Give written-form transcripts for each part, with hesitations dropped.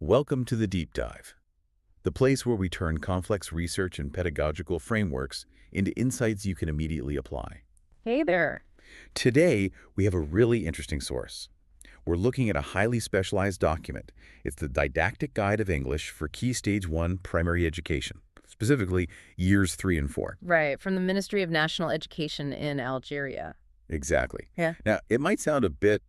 Welcome to the Deep Dive, the place where we turn complex research and pedagogical frameworks into insights you can immediately apply. Hey there. Today, we have a really interesting source. We're looking at a highly specialized document. It's the Didactic Guide of English for Key Stage 1 Primary Education, specifically years 3 and 4. Right, from the Ministry of National Education in Algeria. Exactly. Yeah. Now, it might sound a bit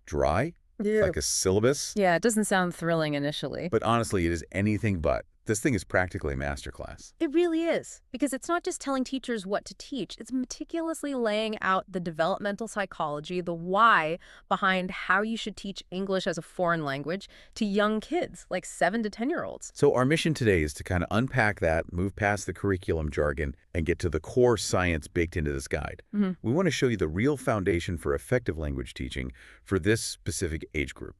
dry, Yeah. like a syllabus, Yeah, it doesn't sound thrilling initially. but honestly, it is anything but. This thing is practically a masterclass. It really is, because it's not just telling teachers what to teach. It's meticulously laying out the developmental psychology, the why behind how you should teach English as a foreign language to young kids, like 7 to 10-year-olds. So our mission today is to kind of unpack that, move past the curriculum jargon, and get to the core science baked into this guide. Mm-hmm. We want to show you the real foundation for effective language teaching for this specific age group.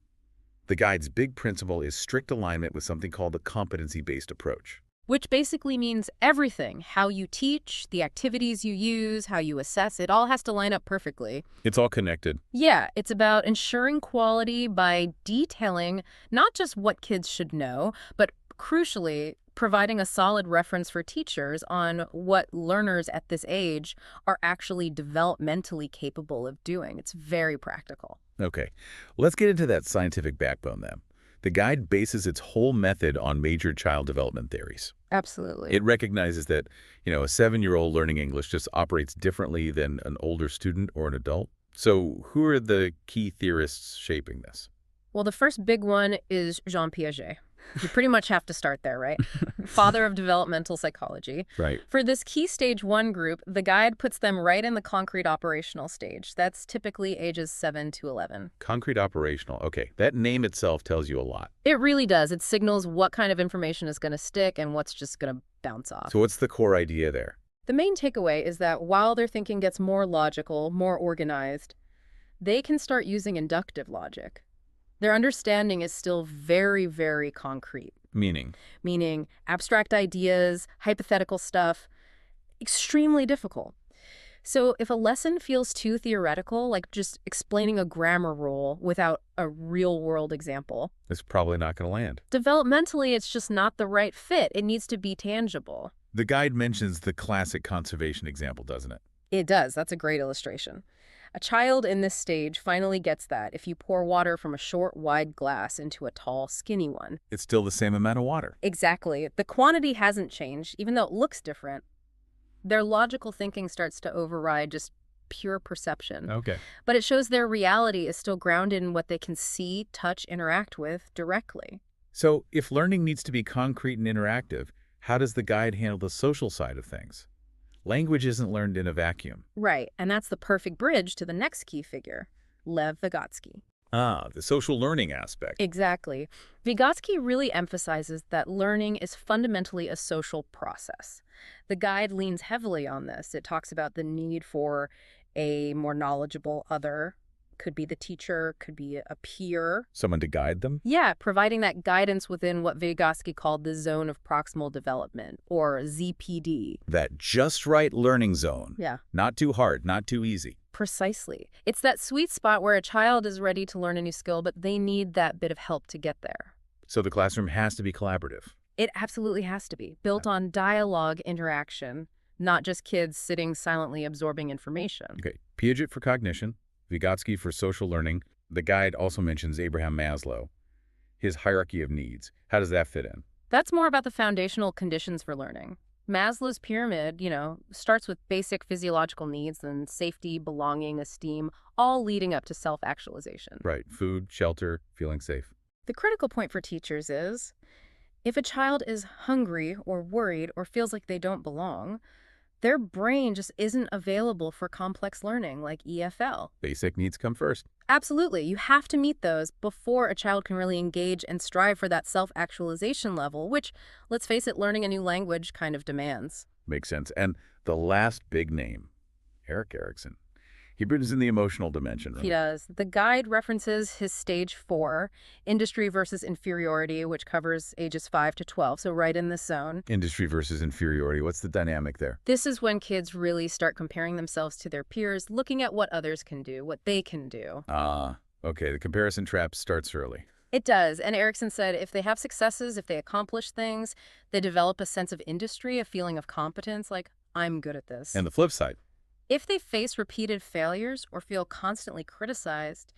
The guide's big principle is strict alignment with something called the competency-based approach. Which basically means everything. How you teach, the activities you use, how you assess, it all has to line up perfectly. It's all connected. Yeah, it's about ensuring quality by detailing not just what kids should know, but crucially, providing a solid reference for teachers on what learners at this age are actually developmentally capable of doing. It's very practical. Okay, let's get into that scientific backbone then. The guide bases its whole method on major child development theories. Absolutely. It recognizes that, a 7-year-old learning English just operates differently than an older student or an adult. So who are the key theorists shaping this? Well, the first big one is Jean Piaget. You pretty much have to start there, right? Father of developmental psychology. Right. For this key stage 1 group, the guide puts them right in the concrete operational stage. That's typically ages 7 to 11. Concrete operational. Okay, that name itself tells you a lot. It really does. It signals what kind of information is going to stick and what's just going to bounce off. So what's the core idea there? The main takeaway is that while their thinking gets more logical, more organized, they can start using inductive logic. Their understanding is still very, very concrete. Meaning Abstract ideas, hypothetical stuff, extremely difficult. So if a lesson feels too theoretical, like just explaining a grammar rule without a real-world example, it's probably not going to land. developmentally it's just not the right fit. It needs to be tangible. The guide mentions the classic conservation example, doesn't it? It does. That's a great illustration. A child in this stage finally gets that if you pour water from a short, wide glass into a tall, skinny one. It's still the same amount of water. Exactly. The quantity hasn't changed, even though it looks different. Their logical thinking starts to override just pure perception. Okay. But it shows their reality is still grounded in what they can see, touch, interact with directly. So if learning needs to be concrete and interactive, how does the guide handle the social side of things? Language isn't learned in a vacuum. Right, and that's the perfect bridge to the next key figure, Lev Vygotsky. Ah, the social learning aspect. Exactly. Vygotsky really emphasizes that learning is fundamentally a social process. The guide leans heavily on this. It talks about the need for a more knowledgeable other. Could be the teacher, could be a peer. Someone to guide them? Yeah, providing that guidance within what Vygotsky called the zone of proximal development, or ZPD. That just right learning zone. Yeah. Not too hard, not too easy. Precisely. It's that sweet spot where a child is ready to learn a new skill, but they need that bit of help to get there. So the classroom has to be collaborative. It absolutely has to be, built on dialogue interaction, not just kids sitting silently absorbing information. Okay, Piaget for cognition, Vygotsky for social learning. The guide also mentions Abraham Maslow, his hierarchy of needs. How does that fit in? That's more about the foundational conditions for learning. Maslow's pyramid, starts with basic physiological needs and safety, belonging, esteem, all leading up to self-actualization. Right, food, shelter, feeling safe. The critical point for teachers is, if a child is hungry or worried or feels like they don't belong, their brain just isn't available for complex learning like EFL. Basic needs come first. Absolutely. You have to meet those before a child can really engage and strive for that self-actualization level, which, let's face it, learning a new language kind of demands. Makes sense. And the last big name, Erik Erikson. He brings in the emotional dimension, right? He does. The guide references his stage 4, industry versus inferiority, which covers ages 5 to 12, so right in the zone. Industry versus inferiority. What's the dynamic there? This is when kids really start comparing themselves to their peers, looking at what others can do, what they can do. Ah, okay. The comparison trap starts early. It does. And Erickson said if they have successes, if they accomplish things, they develop a sense of industry, a feeling of competence, like, I'm good at this. And the flip side. If they face repeated failures or feel constantly criticized,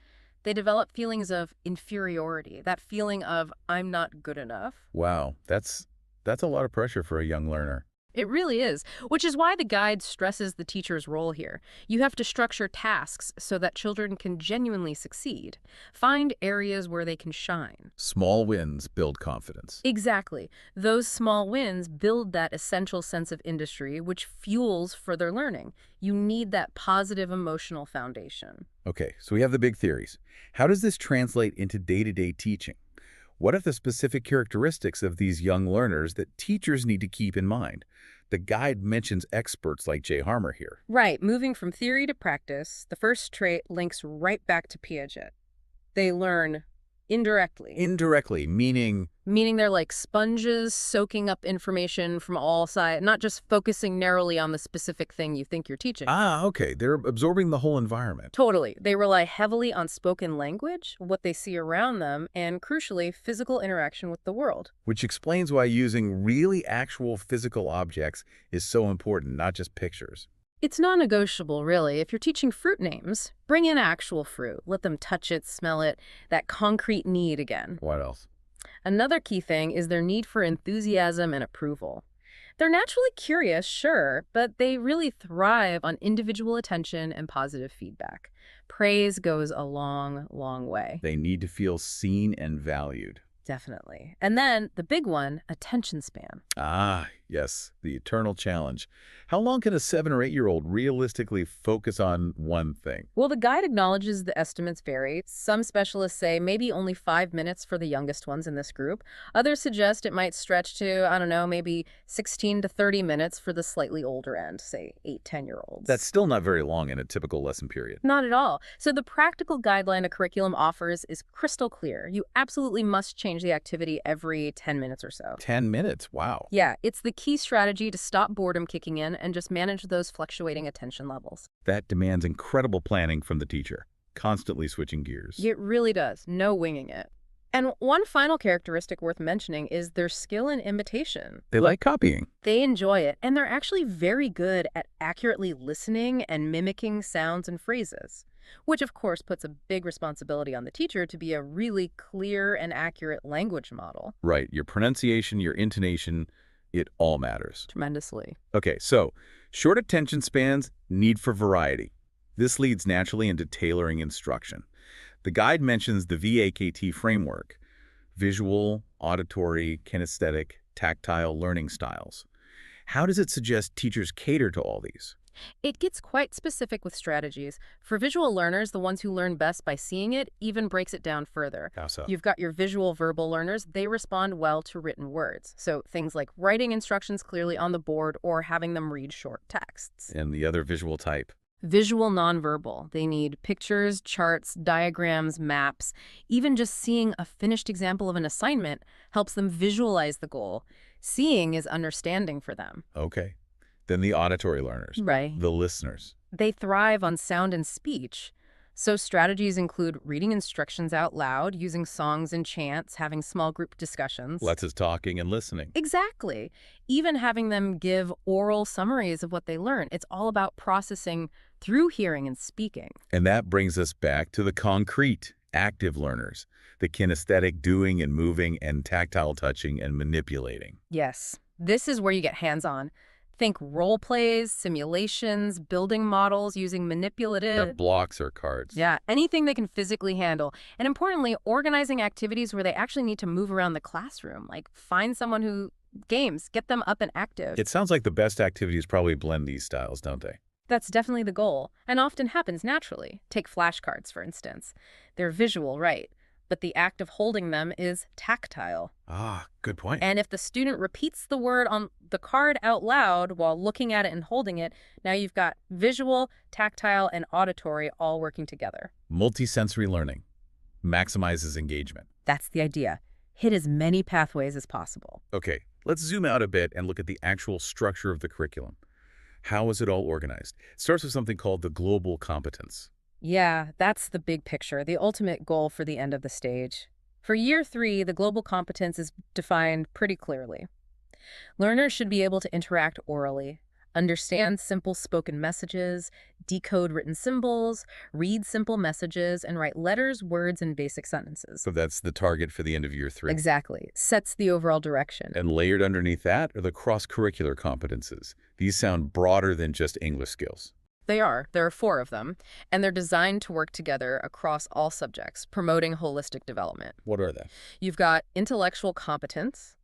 they develop feelings of inferiority, that feeling of, I'm not good enough. Wow, that's a lot of pressure for a young learner. It really is, which is why the guide stresses the teacher's role here. You have to structure tasks so that children can genuinely succeed. Find areas where they can shine. Small wins build confidence. Exactly. Those small wins build that essential sense of industry, which fuels further learning. You need that positive emotional foundation. Okay, so we have the big theories. How does this translate into day-to-day teaching? What are the specific characteristics of these young learners that teachers need to keep in mind? The guide mentions experts like Jay Harmer here. Right. Moving from theory to practice, the first trait links right back to Piaget. They learn indirectly. Indirectly, meaning Meaning they're like sponges soaking up information from all sides, not just focusing narrowly on the specific thing you think you're teaching. okay, they're absorbing the whole environment. Totally. They rely heavily on spoken language, what they see around them, and crucially, physical interaction with the world. Which explains why using really actual physical objects is so important, not just pictures. It's non-negotiable, really. If you're teaching fruit names, bring in actual fruit. Let them touch it, smell it, that concrete need again. What else? Another key thing is their need for enthusiasm and approval. They're naturally curious, sure, but they really thrive on individual attention and positive feedback. Praise goes a long, long way. They need to feel seen and valued. Definitely. And then the big one, attention span. Yes, the eternal challenge. How long can a 7 or 8-year-old realistically focus on one thing? Well, the guide acknowledges the estimates vary. Some specialists say maybe only 5 minutes for the youngest ones in this group. Others suggest it might stretch to, I don't know, maybe 16 to 30 minutes for the slightly older end, say 8, 10-year-olds. That's still not very long in a typical lesson period. Not at all. So the practical guideline a curriculum offers is crystal clear. You absolutely must change the activity every 10 minutes or so. 10 minutes, wow. Yeah, it's the key strategy to stop boredom kicking in and just manage those fluctuating attention levels. That demands incredible planning from the teacher, constantly switching gears. It really does. No winging it. And one final characteristic worth mentioning is their skill in imitation. They like copying. They enjoy it, and they're actually very good at accurately listening and mimicking sounds and phrases, which of course puts a big responsibility on the teacher to be a really clear and accurate language model. Right, your pronunciation, your intonation, it all matters. Tremendously. Okay, so short attention spans, need for variety. This leads naturally into tailoring instruction. The guide mentions the VAKT framework: visual, auditory, kinesthetic, tactile learning styles. How does it suggest teachers cater to all these? It gets quite specific with strategies. For visual learners, the ones who learn best by seeing it, even breaks it down further. How so? You've got your visual verbal learners. They respond well to written words. So things like writing instructions clearly on the board or having them read short texts. And the other visual type? Visual nonverbal. They need pictures, charts, diagrams, maps. Even just seeing a finished example of an assignment helps them visualize the goal. Seeing is understanding for them. Okay. Then the auditory learners. Right. The listeners. They thrive on sound and speech. So strategies include reading instructions out loud, using songs and chants, having small group discussions. Lots of talking and listening. Exactly. Even having them give oral summaries of what they learn. It's all about processing through hearing and speaking. And that brings us back to the concrete, active learners. The kinesthetic doing and moving and tactile touching and manipulating. Yes. This is where you get hands-on. Think role plays, simulations, building models using manipulative... blocks or cards. Yeah, anything they can physically handle. And importantly, organizing activities where they actually need to move around the classroom. Like find someone who... games, get them up and active. It sounds like the best activities probably blend these styles, don't they? That's definitely the goal, and often happens naturally. Take flashcards, for instance. They're visual, right? But the act of holding them is tactile. Good point. And if the student repeats the word on the card out loud while looking at it and holding it, now you've got visual, tactile, and auditory all working together. Multisensory learning maximizes engagement. That's the idea. Hit as many pathways as possible. Okay, let's zoom out a bit and look at the actual structure of the curriculum. How is it all organized? It starts with something called the global competence. Yeah, that's the big picture, the ultimate goal for the end of the stage. For year 3, the global competence is defined pretty clearly. Learners should be able to interact orally, understand simple spoken messages, decode written symbols, read simple messages, and write letters, words, and basic sentences. So that's the target for the end of year 3. Exactly. Sets the overall direction. And layered underneath that are the cross-curricular competences. These sound broader than just English skills. They are. There are 4 of them, and they're designed to work together across all subjects, promoting holistic development. What are they? You've got intellectual competence,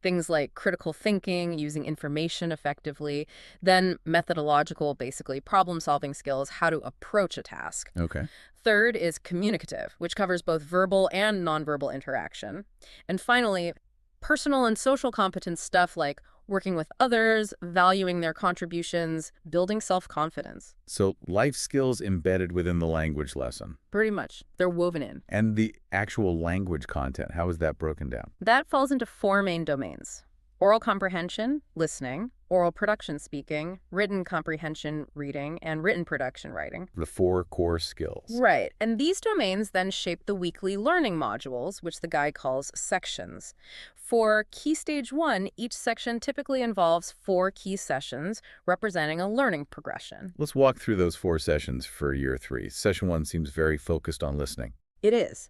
things like critical thinking, using information effectively, then methodological, basically problem-solving skills, how to approach a task. Okay. Third is communicative, which covers both verbal and nonverbal interaction. And finally, personal and social competence stuff like working with others, valuing their contributions, building self-confidence. So life skills embedded within the language lesson. Pretty much. They're woven in. And the actual language content, how is that broken down? That falls into 4 main domains: oral comprehension, listening; oral production, speaking; written comprehension, reading; and written production, writing. The 4 core skills. Right. And these domains then shape the weekly learning modules, which the guide calls sections. For Key Stage 1, each section typically involves 4 key sessions representing a learning progression. Let's walk through those 4 sessions for year 3. Session 1 seems very focused on listening. It is.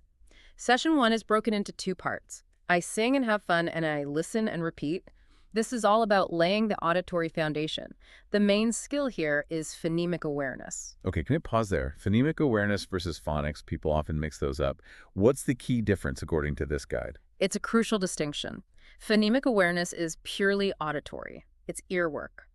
Session 1 is broken into 2 parts. I sing and have fun, and I listen and repeat. This is all about laying the auditory foundation. The main skill here is phonemic awareness. Okay, can we pause there? Phonemic awareness versus phonics, people often mix those up. What's the key difference according to this guide? It's a crucial distinction. Phonemic awareness is purely auditory. It's ear work.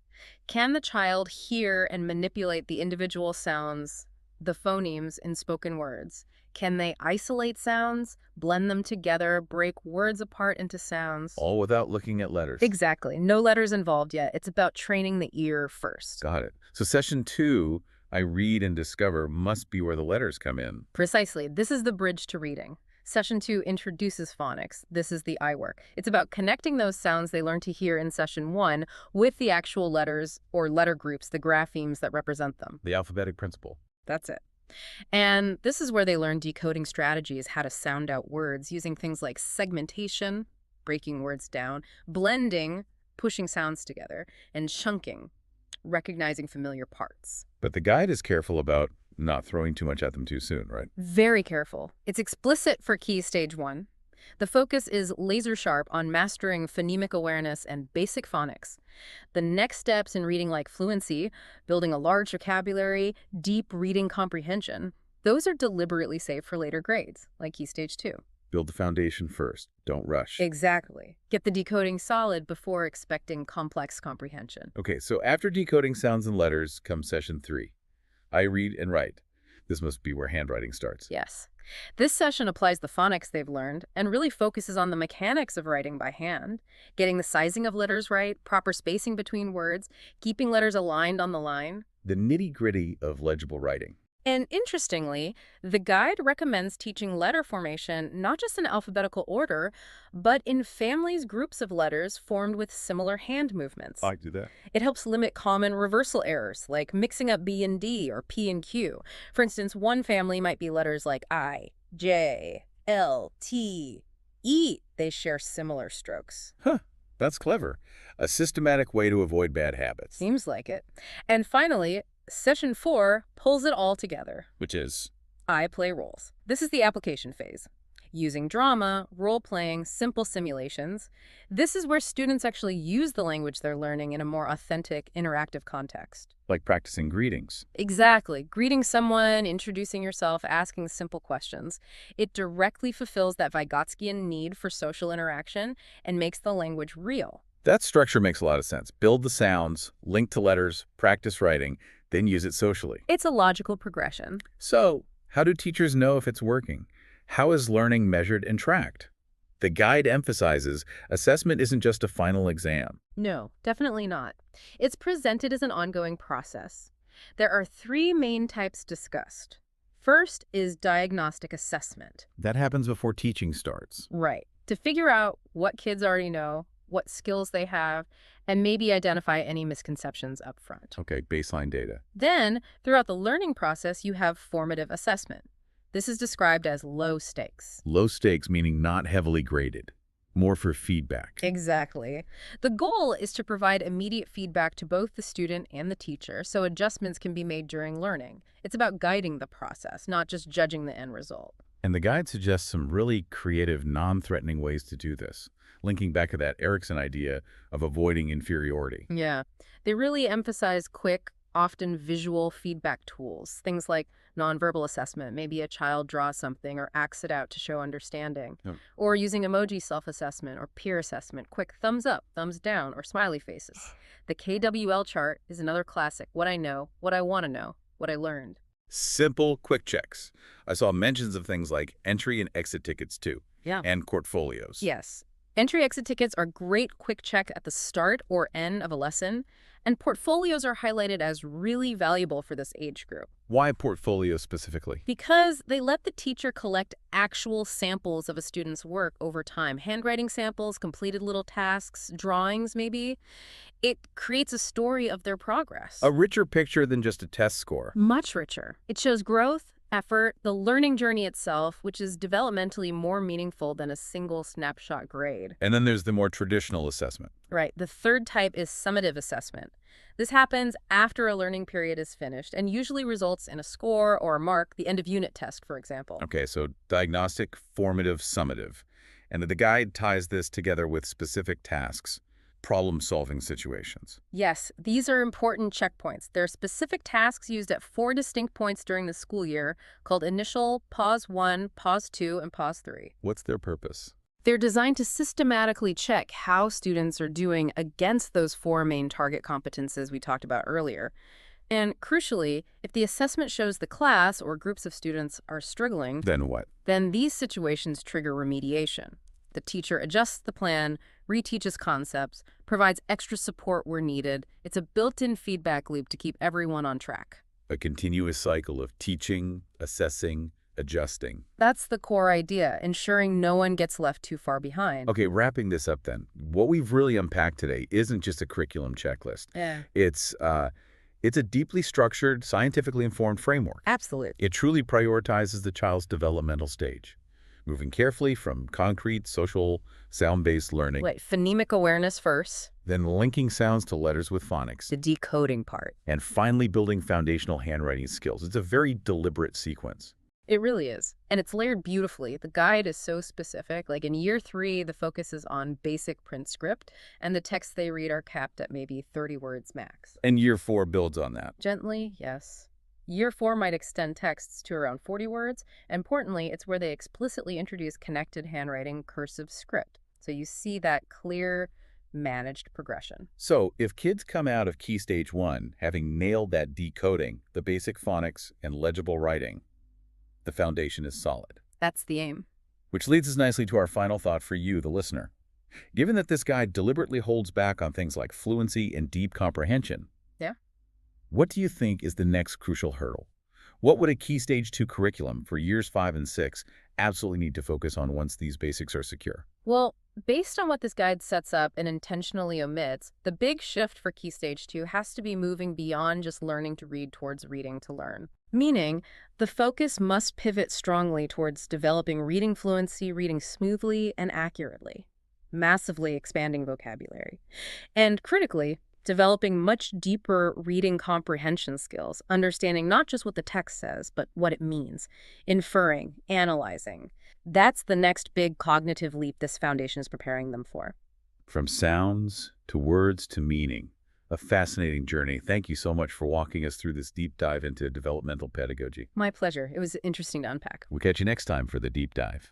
Can the child hear and manipulate the individual sounds, the phonemes in spoken words? Can they isolate sounds, blend them together, break words apart into sounds? All without looking at letters. Exactly. No letters involved yet. It's about training the ear first. Got it. So session 2, I read and discover, must be where the letters come in. Precisely. This is the bridge to reading. Session 2 introduces phonics. This is the eye work. It's about connecting those sounds they learn to hear in session 1 with the actual letters or letter groups, the graphemes that represent them. The alphabetic principle. That's it. And this is where they learn decoding strategies, how to sound out words using things like segmentation, breaking words down, blending, pushing sounds together, and chunking, recognizing familiar parts. But the guide is careful about not throwing too much at them too soon, right? Very careful. It's explicit for Key Stage 1. The focus is laser sharp on mastering phonemic awareness and basic phonics. The next steps in reading, like fluency, building a large vocabulary, deep reading comprehension, those are deliberately saved for later grades, like Key Stage 2. Build the foundation first. Don't rush. Exactly. Get the decoding solid before expecting complex comprehension. Okay, so after decoding sounds and letters comes session 3. I read and write. This must be where handwriting starts. Yes. This session applies the phonics they've learned and really focuses on the mechanics of writing by hand, getting the sizing of letters right, proper spacing between words, keeping letters aligned on the line. The nitty-gritty of legible writing. And interestingly, the guide recommends teaching letter formation not just in alphabetical order, but in families, groups of letters formed with similar hand movements. I do that. It helps limit common reversal errors, like mixing up B and D or P and Q. For instance, one family might be letters like I, J, L, T, E. They share similar strokes. Huh, that's clever. A systematic way to avoid bad habits. Seems like it. And finally, Session 4 pulls it all together. Which is? I play roles. This is the application phase. Using drama, role-playing, simple simulations, this is where students actually use the language they're learning in a more authentic, interactive context. Like practicing greetings. Exactly. Greeting someone, introducing yourself, asking simple questions. It directly fulfills that Vygotskian need for social interaction and makes the language real. That structure makes a lot of sense. Build the sounds, link to letters, practice writing, then use it socially. It's a logical progression. So, how do teachers know if it's working? How is learning measured and tracked? The guide emphasizes assessment isn't just a final exam. No, definitely not. It's presented as an ongoing process. There are 3 main types discussed. First is diagnostic assessment. That happens before teaching starts. Right. To figure out what kids already know, what skills they have, and maybe identify any misconceptions up front. Okay, baseline data. Then, throughout the learning process, you have formative assessment. This is described as low stakes. Low stakes meaning not heavily graded. More for feedback. Exactly. The goal is to provide immediate feedback to both the student and the teacher so adjustments can be made during learning. It's about guiding the process, not just judging the end result. And the guide suggests some really creative, non-threatening ways to do this, linking back to that Erickson idea of avoiding inferiority. Yeah. They really emphasize quick, often visual feedback tools, things like nonverbal assessment. Maybe a child draws something or acts it out to show understanding. Yep. Or using emoji self-assessment or peer assessment, quick thumbs up, thumbs down, or smiley faces. The KWL chart is another classic. What I know, what I want to know, what I learned. Simple, quick checks. I saw mentions of things like entry and exit tickets too, Yeah. and portfolios. Yes. Entry-exit tickets are great quick check at the start or end of a lesson, and portfolios are highlighted as really valuable for this age group. Why portfolios specifically? Because they let the teacher collect actual samples of a student's work over time. Handwriting samples, completed little tasks, drawings maybe. It creates a story of their progress. A richer picture than just a test score. Much richer. It shows growth, effort, the learning journey itself, which is developmentally more meaningful than a single snapshot grade. And then there's the more traditional assessment. Right. The third type is summative assessment. This happens after a learning period is finished and usually results in a score or a mark, the end-of-unit test, for example. Okay, so diagnostic, formative, summative. And the guide ties this together with specific tasks, problem-solving situations. Yes, these are important checkpoints. There are specific tasks used at 4 distinct points during the school year called initial, pause 1, pause 2, and pause 3. What's their purpose? They're designed to systematically check how students are doing against those 4 main target competences we talked about earlier. And crucially, if the assessment shows the class or groups of students are struggling, Then what? then these situations trigger remediation. The teacher adjusts the plan, reteaches concepts, provides extra support where needed. It's a built-in feedback loop to keep everyone on track. A continuous cycle of teaching, assessing, adjusting. That's the core idea, ensuring no one gets left too far behind. Okay, wrapping this up then. What we've really unpacked today isn't just a curriculum checklist. Yeah. It's a deeply structured, scientifically informed framework. Absolutely. It truly prioritizes the child's developmental stage, moving carefully from concrete, social, sound-based learning, Wait, phonemic awareness first, then linking sounds to letters with phonics, the decoding part. and finally building foundational handwriting skills. It's a very deliberate sequence. It really is. And it's layered beautifully. The guide is so specific. Like in year 3, the focus is on basic print script, and the texts they read are capped at maybe 30 words max. And year 4 builds on that. Gently, yes. Year 4 might extend texts to around 40 words. Importantly, it's where they explicitly introduce connected handwriting cursive script. So you see that clear, managed progression. So if kids come out of Key Stage 1 having nailed that decoding, the basic phonics, and legible writing, the foundation is solid. That's the aim. Which leads us nicely to our final thought for you, the listener. Given that this guide deliberately holds back on things like fluency and deep comprehension, Yeah. what do you think is the next crucial hurdle? What would a Key Stage 2 curriculum for years 5 and 6 absolutely need to focus on once these basics are secure? Well, based on what this guide sets up and intentionally omits, the big shift for Key Stage 2 has to be moving beyond just learning to read towards reading to learn. Meaning, the focus must pivot strongly towards developing reading fluency, reading smoothly and accurately, massively expanding vocabulary, and critically, developing much deeper reading comprehension skills, understanding not just what the text says, but what it means, inferring, analyzing. That's the next big cognitive leap this foundation is preparing them for. From sounds to words to meaning. A fascinating journey. Thank you so much for walking us through this deep dive into developmental pedagogy. My pleasure. It was interesting to unpack. We'll catch you next time for the deep dive.